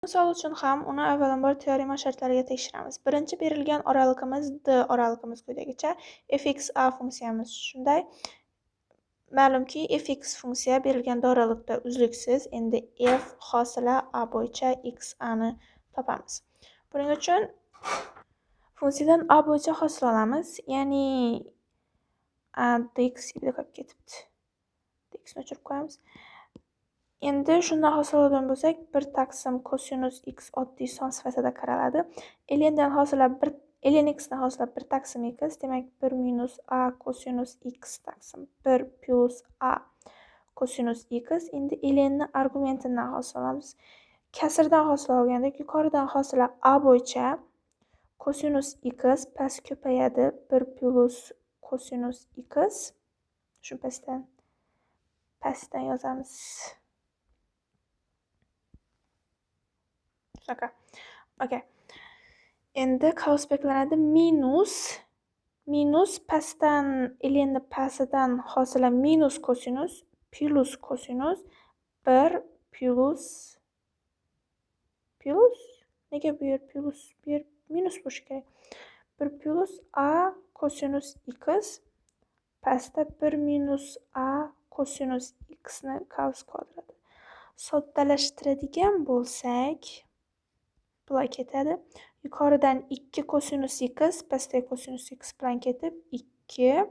Misol uchun ham uni avvalambor teorema shartlariga tekshiramiz. Birinchi berilgan oralig'imiz d oralig'imiz quyidagicha. fx a funksiyamiz shunday. Ma'lumki, fx funksiya berilgan oralig'da uzluksiz. Endi f hosila a bo'yicha x a ni topamiz. Buning uchun funksiyadan a bo'yicha hosil olamiz. Ya'ni dx qolib ketibdi. Dx ni o'chirib qo'yamiz. Endi shundan hosil olgan bo'lsak, 1 taqsim kosinus x oddiy son sifatida qaraladi. ln dan hosilab ln x dan hosilab 1 taqsim x, demak 1 minus a kosinus x taqsim 1 plus a kosinus x. Endi ln ni argumentidan hosil olamiz. Kasrdan hosil olgandik, yuqoridan hosilab a bo'yicha kosinus x past ko'payadi 1 plus kosinus x. Shu pastdan yozamiz. Okay. Endi qavsbeklanadi minus pastdan ln ni pastidan hosila minus kosinus plus kosinus 1 plus nega bu yer plus, bu yer minus bo'lishi kerak. 1 plus a kosinus x pastda 1 minus a kosinus x ni qavs kvadrat. Soddalashtiradigan bo'lsak, bular ketadi. Yuqoridan 2 kosinus x, pastda kosinus x bilan ketib 2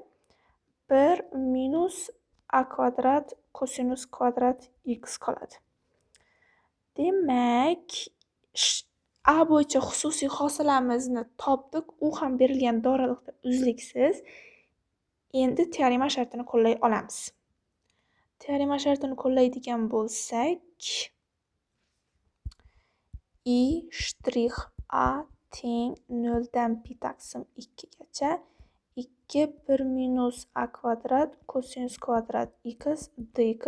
1 minus a kvadrat kosinus kvadrat x qoladi. Demak, a bo'yicha xususiy hosilamizni topdik. U ham berilgan oralig'da uzluksiz. Endi teorema shartini qo'llay olamiz. Teorema shartini qo'llaydigan bo'lsak, i shtrix a teng 0 dan pi taqsim 2 gacha 2 1 minus a kvadrat kosinus kvadrat x dx.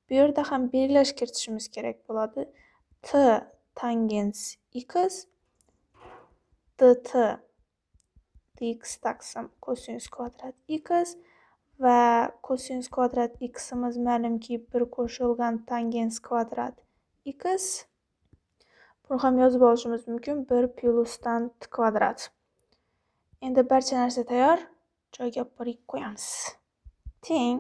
Bu yerda ham belgilash kiritishimiz kerak bo'ladi. T tangens x dt dx taqsim kosinus kvadrat x va kosinus kvadrat x'imiz ma'lumki 1 qo'shilgan tangens kvadrat x. Buni ham yozib olishimiz mumkin 1 plusdan t kvadrat. Endi barcha narsa tayyor. Joyiga borib qo'yamiz. Teng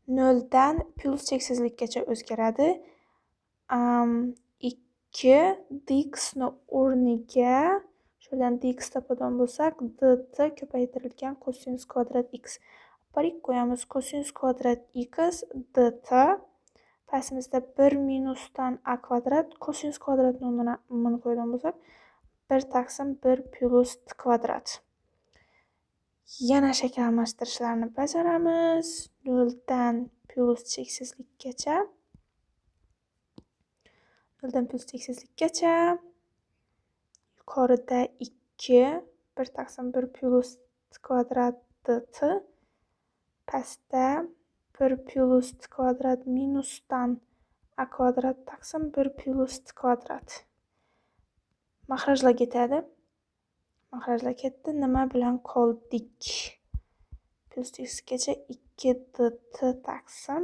0 dan plus cheksizlikkacha o'zgaradi. 2 dx ni o'rniga shundan dx topadigan bo'lsak, dt ko'paytirilgan kosinus kvadrat x. Borib qo'yamiz. Kosinus kvadrat x dt pastimizda 1 minusdan a kvadrat kosinus kvadratni o'rnini qo'ygan bo'lsak 1 taqsim 1 plus t kvadrat. Yana shakl almashtirishlarni bajaramiz. 0 dan plus cheksizlikkacha. 0 dan plus cheksizlikkacha. Yuqorida 2 1 taqsim 1 plus t kvadrat dt. Pastda 1 plus t kvadrat minusdan a kvadrat taqsim 1 plus t kvadrat. Mahrajlar ketadi. Mahrajlar ketdi. Nima bilan qoldik? Plus cheksizgacha 2 dt taqsim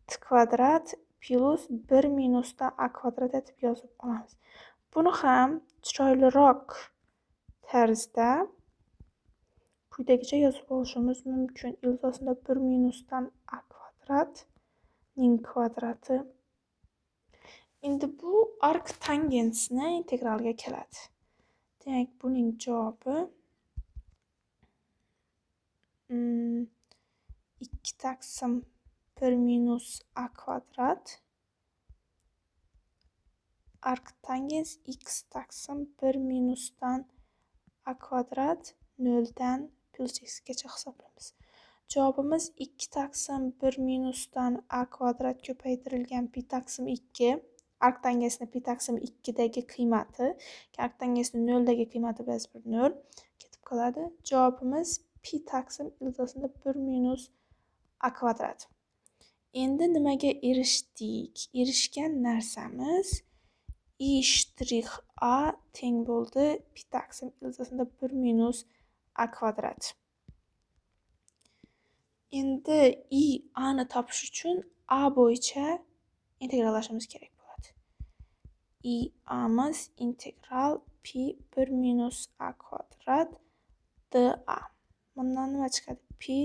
t kvadrat plus 1 minusdan a kvadrat etib yozib olamiz. Buni ham chiroyliroq tarzda quyidagicha yozib olishimiz mumkin. Ilzosida 1 minusdan a kvadrat ning kvadrati. Endi bu ark tangensni integralga keladi. Demak, buning javobi 2 taqsim 1 minus a kvadrat ark tangens x taqsim 1 minusdan a kvadrat 0 dan plus xgacha hisoblaymiz. Javobimiz 2 taqsim 1 minusdan a kvadrat ko'paytirilgan pi taqsim 2. Ark tangesni pi taqsim 2 dagi qiymati. Ark tangesni 0 dagi qiymati biz 0 ketib qoladi. Javobimiz pi taqsim ilzosida 1 minus a kvadrat. Endi nimaga erishdik? Erishgan narsamiz i shtrix a teng bo'ldi pi taqsim ilzosida 1 minus a kvadrat. Endi i a ni topish uchun a bo'yicha integrallashimiz kerak bo'ladi. i'amiz integral pi 1 minus a kvadrat dA. Bundan nima chiqadi? Pi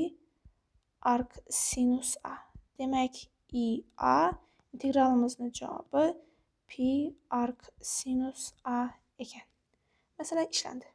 arc sinus a. Demak, ia integralimizning javobi pi arc sinus a ekan. Masala ishlandi.